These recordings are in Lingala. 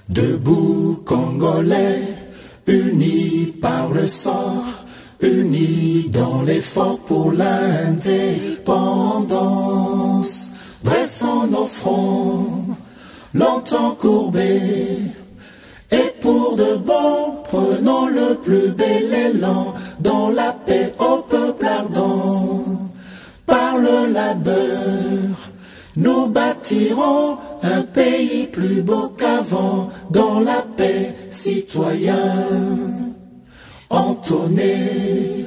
Debout Congolais, unis par le sang, unis dans l'effort pour l'indépendance. Dressons nos fronts, longtemps courbés, et pour de bon, prenons le plus bel élan dans la paix au peuple ardent. Par le labeur, nous bâtirons un pays plus beau qu'avant, dans la paix, citoyens. Entonnez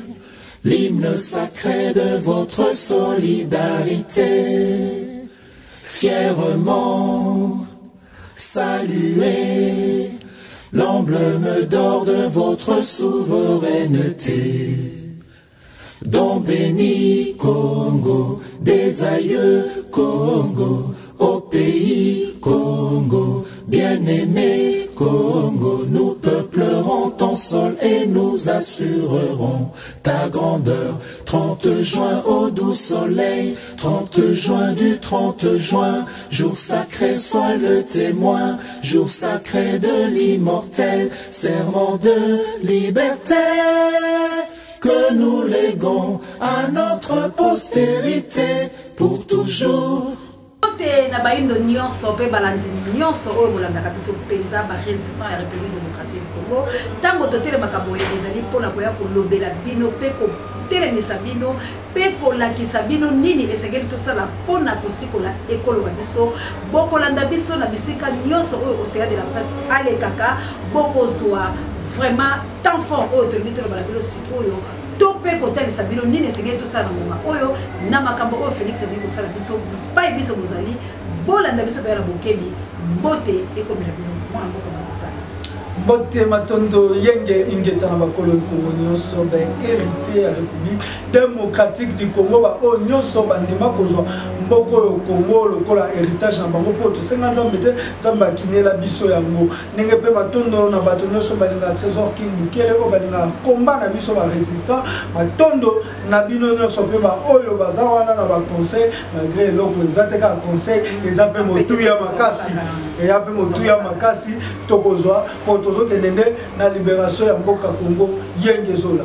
l'hymne sacré de votre solidarité. Fièrement saluez l'emblème d'or de votre souveraineté. Don béni Congo, des aïeux Congo, au pays Congo, bien-aimé Congo, nous peuplerons ton sol et nous assurerons ta grandeur. 30 juin au doux soleil, 30 juin du 30 juin, jour sacré sois le témoin, jour sacré de l'immortel, serment de liberté que nous léguons à notre postérité pour toujours. Na baindo nyonso pe balandi nyonso oyo bolandaka biso penza ba résistant ya République démocratique du Congo tango totele makambo ezali pona koya kolobela bino pe ko telemisa bino pe kolakisa bino nini esengeli tosala pona kosikola ekolo wa biso bokolanda biso na bisika nyonso oyo Océan de la Presse alekaka bokozwa vraiment tant fort oyo tolingi tolobala bilo sikoyo tope kotel sabino nini esengeli tosala ngonga oyo na makambo oyo Félix abili kosala biso pai biso bozali bolanda biso bayana bokebi mbote ekomela bino mwana mboka mboka mbote matondo yenge ingeta na bakolo Congo nyonso ba héritier ya République démocratique du Congo ba o nyonso bandima kozwa mboko yo Congo lokola héritage na bango po to 50 ans mete tamba kinela biso yango nenge pe matondo na bato nyonso balinga trésor king bukele o balinga combat na biso ba résistant matondo na bino nyonso pe ba oyo bazawana na ba conseil malgré loko ezateka conseil ezape motuya makasi et ape motuya makasi tokozwa po na libération ya mboka Congo yenge zola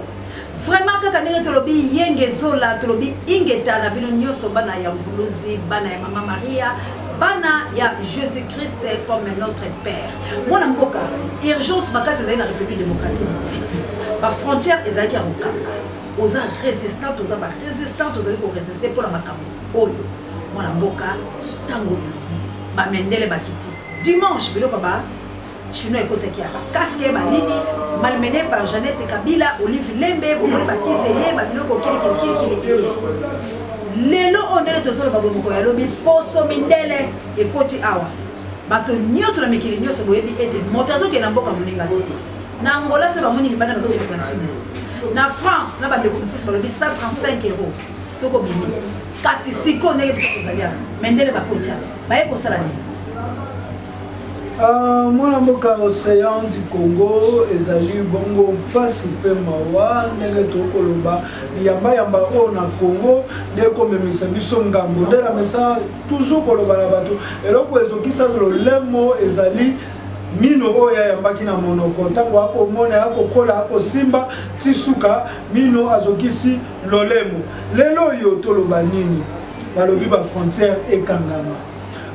vraiment kaka ndenge tolobi yenge zola tolobi ingeta na bino nyonso bana ya mvuluzi bana ya mama Maria bana ya Jésus Christ comme notre père mwana mboka urgence makasi ezali na République démocratique ba frontière ezali ya mokanga oza résistant oza ba résistant ozali ko résister pour la makambo oyo mwana mboka tango ba mendele bakiti dimanche biloko ba chinois ekotaki aba casque banini malmené par Jeannette Kabila Olive Lembe bomoni bakiseye babiloko kili lelo onde tozolo babomoko ya lobi poso mindele ekoti awa bato nyonso na mikili nyonso boyebi ete moto azokende na mboka moninga te na Angola se bamoni libanda bazokende na film na France na bandeko mosusu balobi 135 euros soko bimi kasi siko ndenge biso kozalia mendele bakoti awa baye kosala nini mwana mboka Océan du Congo ezali bongo mpasi pe mawa ndenge tokoloba yamba yamba o na Congo ndeko memisa biso ngambo ndela mesa toujours koloba na bato eloko ezokisa lolemo ezali mino oya yambaki na monoko ntango akomona akokola akosimba tisuka mino azokisi lolemo lelo yo toloba nini balobi ba frontière ekangama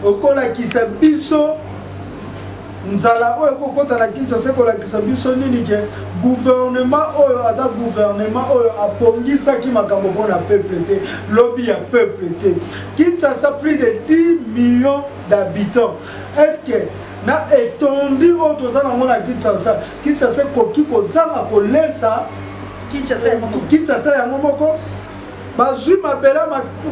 okola kisa biso nzala oyo kokota na Kinshasa kolakisa biso nini ke gouvernement oyo aza gouvernement oyo apongisaki makambo mpona peuple te lobby ya peuple te Kinshasa plus de 10 millions d'habitants est-ce que na étendu oyo toza nango na Kinshasa koki kozanga kolesa Kinshasa yango moko bazwi mabela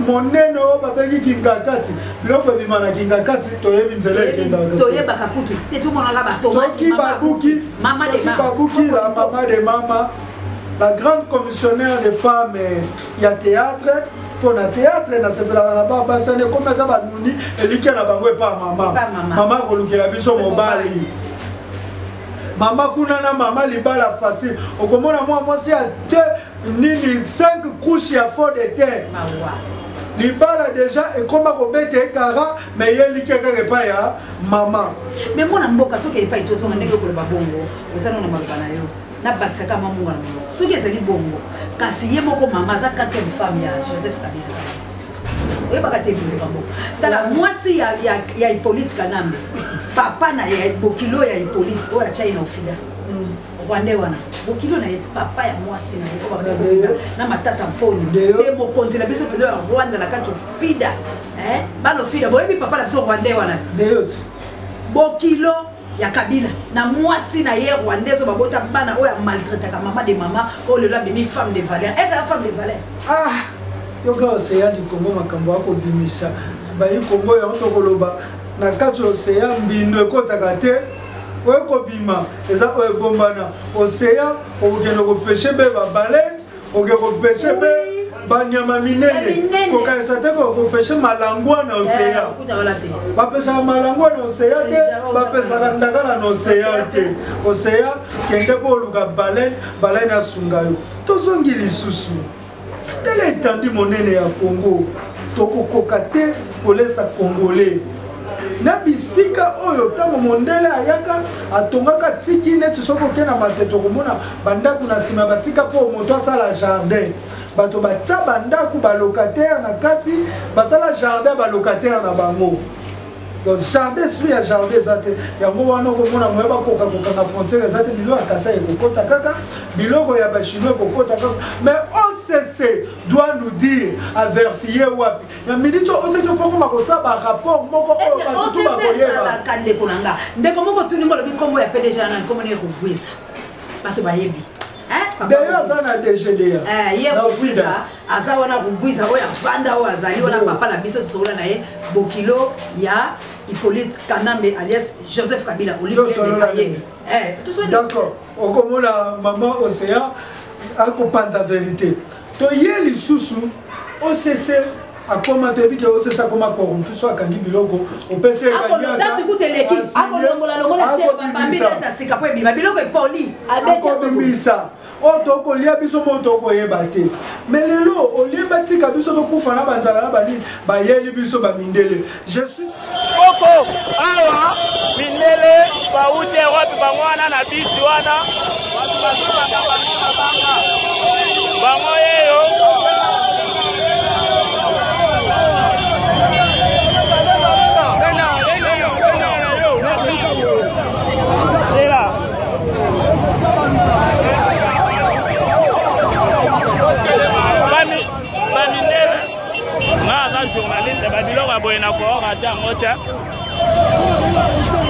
monene oyo babengi kingakati biloko ebima na kingakati toyebi nzela ekendaka toyebaka kutu te tomonaka soki babuki la mama de mama la grande commissionnaire des femmes ya théâtre pour na théâtre na sepelaka na babasane comme eza banuni elike na bango epa mama kolukela biso mobali mama kuna na mama libala facile okomona mwa mwasi ate nini 5 couches ya fond de terre libala déjà et comme akobete kara mais yeli kaka pas ya maman mais mona mboka to ke pas to songa ndenge ko babongo osana na maloba na yo na bakisa kama mungu na mungu soki ezali bongo kasi ye moko mama za 4e femme ya Joseph Kabila oye bakate vile bango tala mwasi ya Hippolyte Kanambe papa na ya Bokilo ya Hippolyte oya China ofida Rwanda wana Bokilo na papa ya mwasi na yo na matata mponyo te mokonzi na biso pelo ya Rwanda na kanto fida bano fida boyebi papa na biso Rwanda wana Bokilo ya Kabila na mwasi na ye Rwanda zo babota bana oya maltraiter ka mama de mama o le labi mi femme de valeur est-ce la femme de valeur yoka oseya du Congo makambo ako bimisa ba yi Congo ya to koloba na kati oseya mbindo ekotaka te oye kobima eza oye bombana oseya okokende kopeshe be babale oke kopeshe be banyama minene kokanisa te kopeshe malangwa na oseya bapesaka malangwa na oseya te bapesaka ndakala na oseya te oseya kende po oluka baleine asunga yo tozongi lisusu tele étendue monene ya Congo tokokoka te kolesa congolais na bisika oyo tango mondele ayaka atongaka tiki neti soko kena mateto komona bandaku na sima batika po moto asala jardin bato batia bandaku balocataire na kati basala jardin balocataire na bango donc jardin esprit ya jardin zate yango wana komona moyeba koka na frontière zate biloko ya kasa ekokota kaka biloko ya bachinois ekokota kaka mais OCC doit nous dire à vérifier wapi na minute OCC faut que makosa ba rapport moko o ba tout ba koyeba la kande kunanga ndeko moko tuningo lobi kombo ya PDG na kombo ne Rugwiza bato bayebi d'ailleurs ça na DGDA ye Rugwiza aza wana Rugwiza oya vanda o azali wana papa na biso sola na ye Bokilo ya Hippolyte Kanambe alias Joseph Kabila Olivier d'accord okomona maman Océan akopanza vérité to ye lisusu OCC akoma tebi ke OCC akoma corrompu so akangi biloko opese akoloda tukuteleki akolongola longola cheba bambila tasika po ebima biloko epoli akobimisa oto kolia biso moto koyeba te mais lelo olieba tika biso tokufa na banzala na banini bayeli biso bamindele je suis koko awa mindele baute wapi bangwana na bisi wana watu bazubanga banga bango yeyo journaliste babiloko boye na koora ta ngota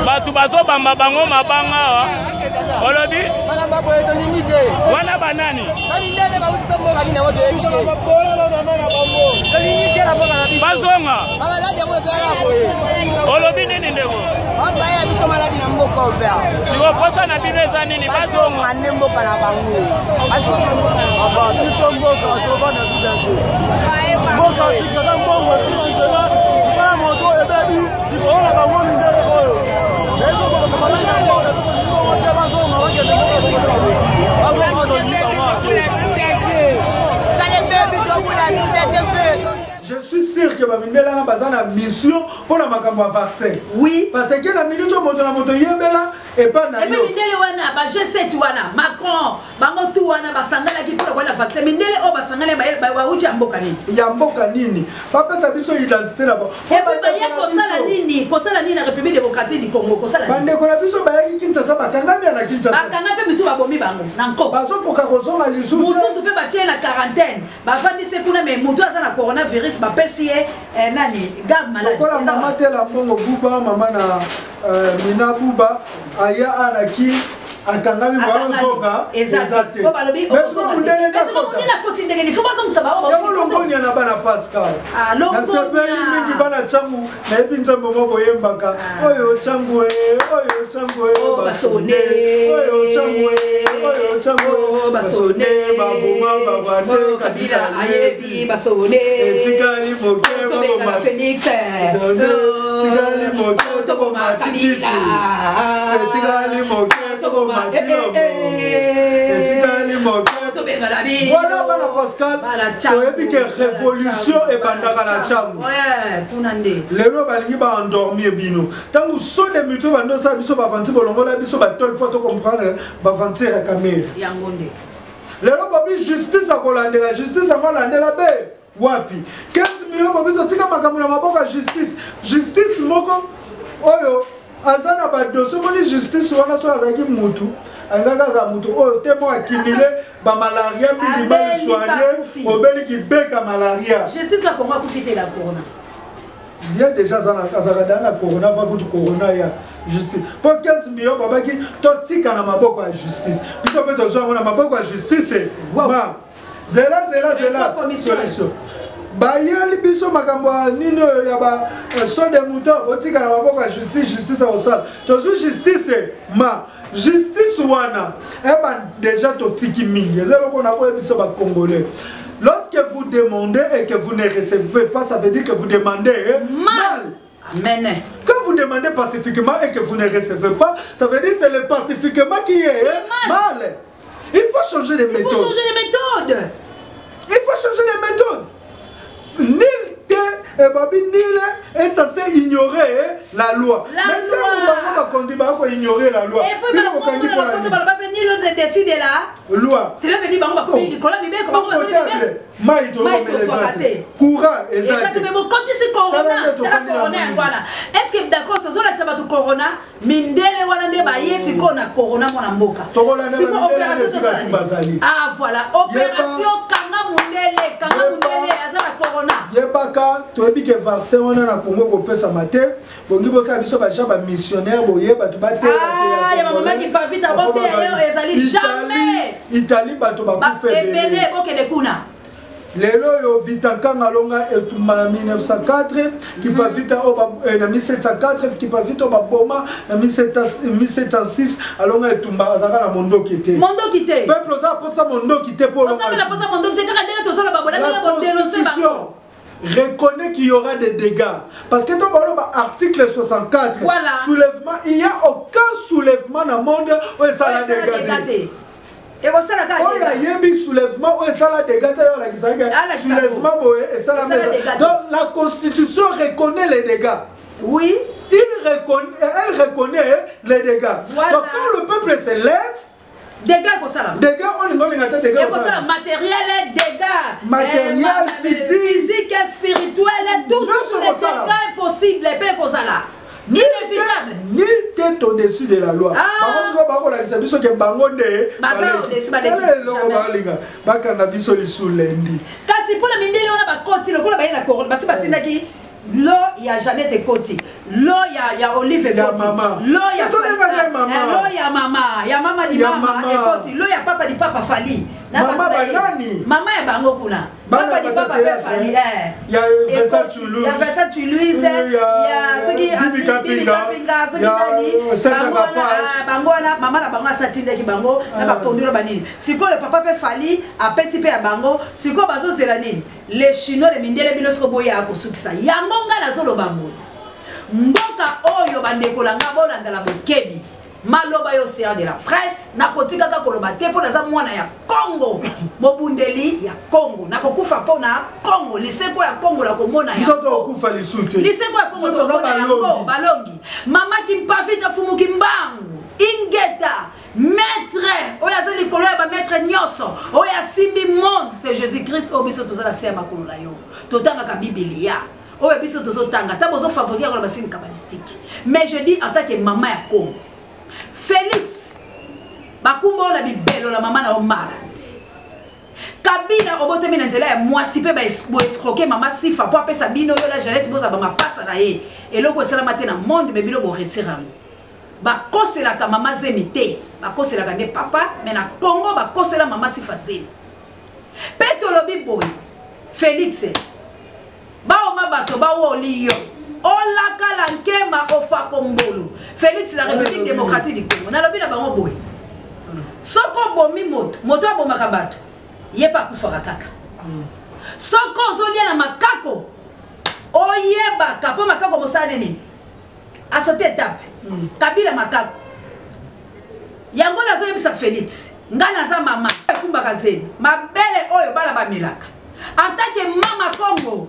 batu bazobamba bango mabanga olobi wana banani bazonga olobi nini ndeko sikoposa na bino eza nini bazonga je suis sûr que bamindela na bazana mission pour la makambo ya vaccin. Oui. Parce que la minute moto na moto yebela et pas na yo. Et mindele wana ba G7 wana Macron bango tu wana basangala ki pour la vaccin mindele o basangala ba uchi amboka nini. Ya mboka nini? Papa sa biso identité là-bas. Et puis ba ya kosala nini na République démocratique du Congo kosala. Bande ko na biso ba ya Kinshasa bakangami na Kinshasa. Bakanga pe biso babomi bango na nko. Bazo koka kozonga lisu. Mususu pe ba tie na quarantaine. Ba fandi se kuna mais moto aza na coronavirus ba pesi nani garde malade. Kola mama tela mbongo buba mama na Mina buba aya anaki akangami mwa zoga exact. Bo balobi o mundele na koti ndenge ni fuba zo musaba o. Yabo longonya na bana Pascal. Ah longonya. Na sepeli mingi bana changu na ebinza mama boyembaka. Oyo changu oyo changu o basone. Oyo changu basone babuma babane Kabila ayebi basone. Etikali moke baba Felix. Etikali moke baba Kabila. Etikali moke baba Etikali moke Voilà, bana Pascal, tu que révolution et bandaka la changu. Ouais, kunande. Lelo balingi ba endormir bino. Tangu so de muto bando sa biso ba vanti bolongo la biso ba tol poto comprendre ba vanti la caméra. Yangonde. Lelo babi justice a kolande la justice a kolande la be. Wapi 15 millions babi to tika makambo na maboka justice. Justice moko oyo azana ba dossier moni justice wana so azaki mutu. Angaka za mutu oyo temo akimile ba malaria bi ba soigner obeli ki beka malaria. Justice la Congo a profité la corona. Dia déjà ça na la corona va pour corona ya justice. Pour 15 millions baba ki to tika na maboko ya justice. Bito pe to zo na maboko ya justice. Ba. Zela solution. Bayeli biso makambo nino ya ba son de mouton otika na maboko ya justice au sal. To zo justice ma justice wana eba déjà to tiki mingi. Zelo ko na ko biso ba congolais. Lorsque vous demandez et que vous ne recevez pas, ça veut dire que vous demandez mal. Amen. Quand vous demandez pacifiquement et que vous ne recevez pas, ça veut dire que c'est le pacifiquement qui est mal. Il faut changer de méthode. Il faut changer de méthode. Il faut changer de méthode. Nul est censé ignorer la loi. Maintenant, on va ignorer la loi. Et puis, on va décider la loi. C'est là que nous avons dit que courant, est-ce que d'accord, ça va être corona? Mindele wana ba yesi kona corona mona mboka. Ah voilà, opération kanga mundele azala corona. Yebaka toyebi ke vaccin wana na Congo ko pesa mate, bongi bosa biso ba jaba missionnaire boyeba to bate. Ah, ya mama qui pas vite aborder ailleurs ezali jamais. Italie bato ba ku fe bele boke de kuna. Lelo yo vitankanga longa etumba na 1904 qui pas vite na 1704 qui pas vite au boma na 1706 alonga etumba azaka na mondo kité. Mondo kité. Peuple ça pour ça mondo kité pour longa. Ça pour ça mondo kité quand ndenge to sala babola ndenge dénoncer ba. Reconnaît qu'il y aura des dégâts parce que dans le article 64 voilà. Soulèvement il n'y a aucun soulèvement dans le monde où ça a dégagé. Et vous savez il y a un soulèvement où ça a dégagé. Soulèvement et ça a donc la constitution reconnaît les dégâts. Oui. Elle reconnaît les dégâts. Voilà. Donc quand le peuple se lève. Dégâts comme ça. Dégâts, on est dégâts. Et comme ça, matériel, dégâts. Matériel, physique, spirituel, tout les dégâts possibles, les paix comme ça là. Inévitable. Nul tête au-dessus de la loi. Kasi pour la mindele on a ba koti le kola ba na ko ba si batinda ki lo ya Jeannette Koti, lo ya Olive Koti, lo ya mama di mama Koti, lo ya papa di papa Fali. Mama banani? Mama ya bango kuna. Papa di papa Fali ya Vincent Toulouse. Ya Vincent Toulouse, ya soki Bibi Kapinga, soki nani? Bango na mama na bango satinda ki bango na ba pondura banini. Siko le papa Fali apesi pe ya bango, siko bazo zela nini? Les Chinois de mindele bilosko boya akosukisa. Yangonga na zolo bambo. Mboka oyo bandeko langa bolanda la bokebi. Maloba yo séance de la presse na kotika ka koloba te po naza mwana ya Congo. Mobundeli ya Congo. Na kokufa po na Congo, liseko ya Congo la komona ya. Bisoto okufa lisute. Liseko ya Congo to ya balongi. Mama kimpafita fumu kimbangu. Ingeta maître oya za likolo ya ba maître nyoso oya simbi monde c'est Jésus-Christ o biso tozala se makolo la yo totanga ka Biblia oya biso tozotanga ta bozo fabriquer ko la basine kabbalistique mais je dis en tant que maman ya Congo Félix bakumbo la bibelo la maman na o malade Kabila obotemi na nzela ya mwasi pe ba escroquer mama sifa po apesa bino yo la Jeannette boza ba mapasa na ye eloko esala mate na monde me bilo bo resiramu ba kosela ka mama zemite ba kosela ka ne papa mais na Congo ba kosela mama sifa zemi peto lobi boy Félix ba o mabato ba wo liyo ola kala nkema ofa kombolo Félix la République démocratique du Congo na lobi na bango boy soko bomi moto abomaka bato yeba kufaka kaka soko zolia na makako oyeba kapo makako mosale nini asote étape Kabila makako yango nazo yebisa Félix ngana za mama kumba kazeni mabele oyo bala bamelaka en tant que mama Congo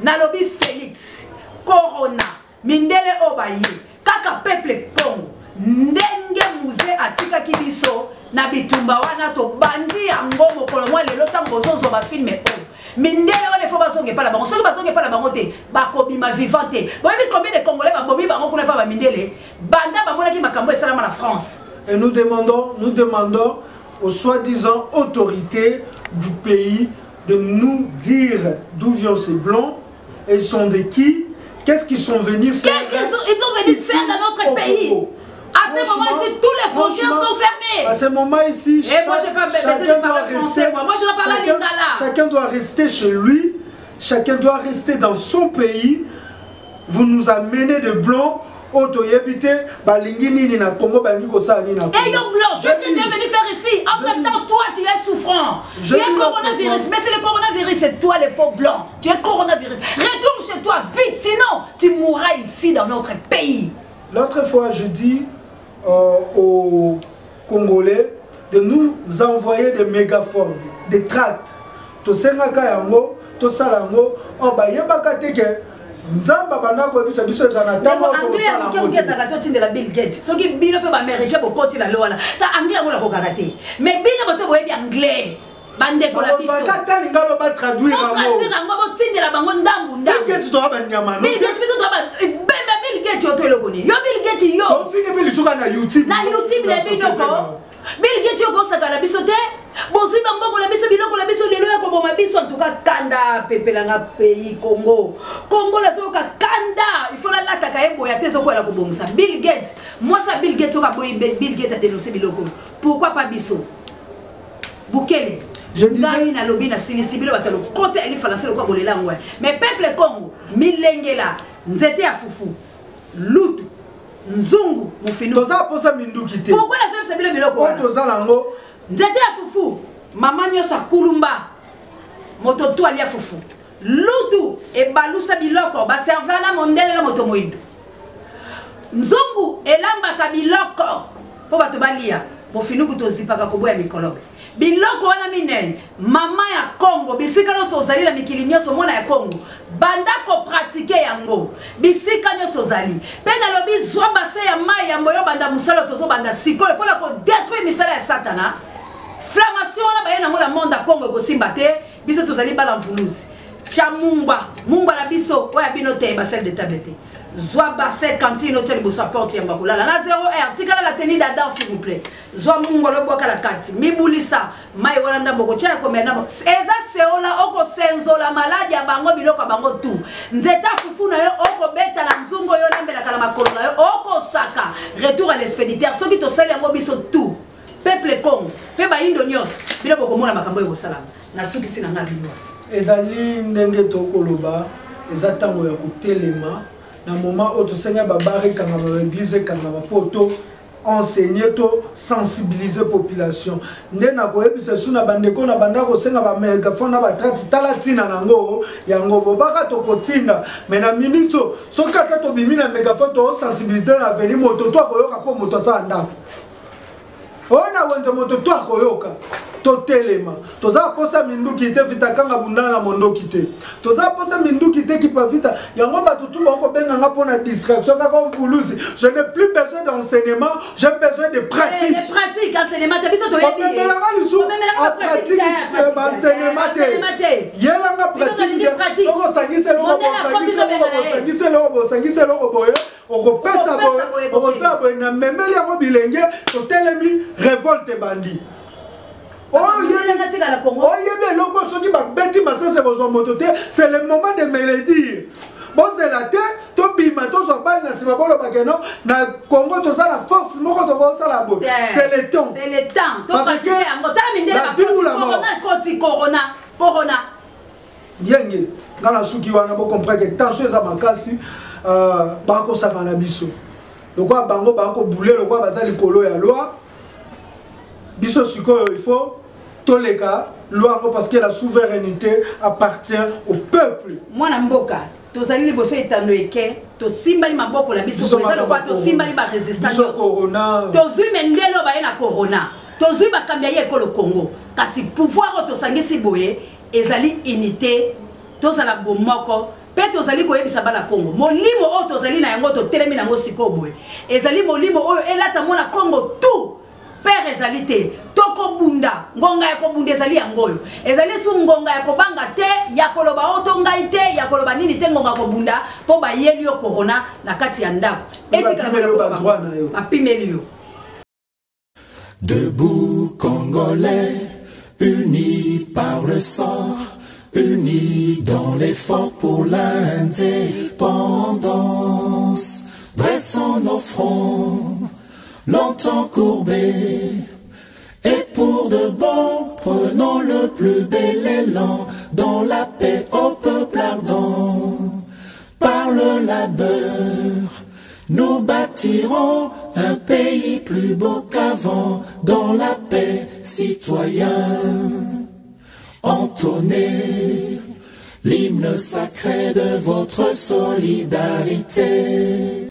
nalobi Félix Corona mindele obaye kaka peuple Congo ndenge muze atika kibiso na bitumba wana to bandi yango mokolo mwa lelo tango zozo ba filme o mindele wale fo bazonge pala bango soki bazonge pala bango te bakobima vivante boyebi combien de Congolais babomi bango kuna pa ba mindele banda bamonaki makambo esalama na France. Et nous demandons aux soi-disant autorités du pays de nous dire d'où viennent ces blancs, et ils sont de qui, qu'est-ce qu'ils sont venus faire. Qu'est-ce qu'ils sont venus faire dans notre pays? Congo. À ce moment ici, tous les frontières sont fermées. À ce moment ici, et moi je n'ai pas besoin de parler français, moi je dois parler lingala. Chacun doit rester chez lui, chacun doit rester dans son pays. Vous nous amenez de blancs. Otoyebite balingini na Congo baniko sa ni na Congo. Et yo blanc, qu'est-ce que tu es venu faire ici? Entre-temps, toi tu es souffrant. Tu es coronavirus, mais c'est le coronavirus, c'est toi les pauvres blancs. Tu es coronavirus. Retourne chez toi vite, sinon tu mourras ici dans notre pays. L'autre fois, je dis aux Congolais de nous envoyer des mégaphones, des tracts. To sengaka yango, to salango, oh ba yebaka teke. Nzamba bana ko bisa biso ezana tango ko sala ngo ke za gato tinde la Bill Gates soki bino pe ba américain bo koti la lola ta anglais ngola ko kagate mais bino boto boyebi anglais bande ko la biso ba ka ngalo ba traduire ngo bo tinde la bango ndambu ndambu Bill Gates to ba nyama no Bill Gates biso to ba bemba Bill Gates yo to elokoni yo Bill Gates yo ko fini pe lisuka na YouTube le bino ko Bill Gates yo ko saka la biso te bonsoir bamboko la biso biloko la biso lelo ya ko boma biso en tout cas kanda pepelanga pays Congo la zo ka kanda il faut la lata ka ebo ya tezo ko la ko bongisa Bill Gates moi ça Bill Gates ka boy Bill Gates a dénoncé biloko pourquoi pas biso Bukele je disais na lobi na sinisi bilo batalo côté ali fala selo ko bolela ngwe mais peuple Congo milengela nzete ya fufu lutu nzungu mufinu toza posa minduki te pourquoi la selo bilo biloko toza lango nzete ya fufu mama nyosa kulumba moto to alia fufu lutu e balusa biloko ba serva la mondele la moto moindo nzungu elamba ka biloko po bato balia mofinu kutozipaka koboya mikolobe biloko wana minene mama ya Congo bisika no sozali la mikili nyoso mona ya Congo banda ko pratiquer yango bisika nyoso zali pena lobi zwa base ya mai ya moyo banda musalo tozo banda siko e pola ko détruire misala ya satana flammation na bayena ngona monde ya Congo ko simbate biso tozali bala mvuluzi cha mungba na biso oya bino te ba celle de tablette Zwa basse cantine hôtel boso porte yamba kulala na 0R tikala la tenue de danse s'il vous plaît zwa mungolo boka la kati mibulisa mai wana ndambo ko tia ko mena eza seola oko senzola maladi ya bango biloko bango tu nzeta fufu na yo oko beta la nzungo yo lembela kala makolo na yo oko saka retour à l'expéditeur soki to sali yango biso tout peuple Congo pe ba indo nyos biloko ko mona makambo yo salama na suki sina ngabino ezali ndenge to koloba ezatango ya kutelema na moment où tu seigneur babari kanga ba église kanga ba poto enseigner to sensibiliser population ndena ko ebisa suna bandeko na banda ko senga ba megaphone na ba trati tala tina nango yango bobaka to kotinda mais na minito so kaka to bimina megaphone to sensibiliser na veni moto to koyoka po moto sa ndako ona wende moto to koyoka to telema toza posa minduki te vitakanga bundana mondoki te toza posa minduki te ki pa vita yango batu tu bako benga nga pona distraction kaka mbuluzi je n'ai plus besoin d'enseignement j'ai besoin de pratique les pratiques enseignement te biso to yebi en pratique enseignement te yelanga pratique soko sangise lo boye okopesa boye okosa boye na memeli yango bilenge to telemi révolte bandi c'est le moment de me le dire. Bon, c'est la tête, to bima, to sobal na simabolo bageno, na Congo to ça la force, moko to ça la boue. C'est le temps. C'est le temps. Parce que la vie ou la mort. Corona. Dienge, dans la souki wana bo comprendre que tension za makasi, bako saka na biso. Lokwa bango bako bouler, lokwa baza likolo ya loi. Biso siko il faut toleka loi parce que la souveraineté appartient au peuple. Moi na mboka tozali liboso etando eke to simbali maboko la biso tozali kwa to simbali ba résistance corona tozui mendelo ba na corona tozui bakambi ye ko le Congo kasi pouvoir to sangisi boye ezali unité tozala bomoko pe tozali koyebisa bana Congo molimo o tozali na yango to telemi nango siko boye ezali molimo oyo elata mona Congo tout père ezali te toko bunda ngonga ya kobunda ezali yangoyo ezali su ngonga ya kobanga te ya koloba oto ngai te ya koloba nini te ngonga kobunda po ba yeli yo corona na kati ya ndako etika ba pimeli yo. Debout Congolais, unis par le sang, unis dans l'effort pour l'indépendance. Dressons nos fronts, longtemps courbés, et pour de bon, prenons le plus bel élan dans la paix au peuple ardent. Par le labeur, nous bâtirons un pays plus beau qu'avant, dans la paix, citoyens. Entonnez l'hymne sacré de votre solidarité.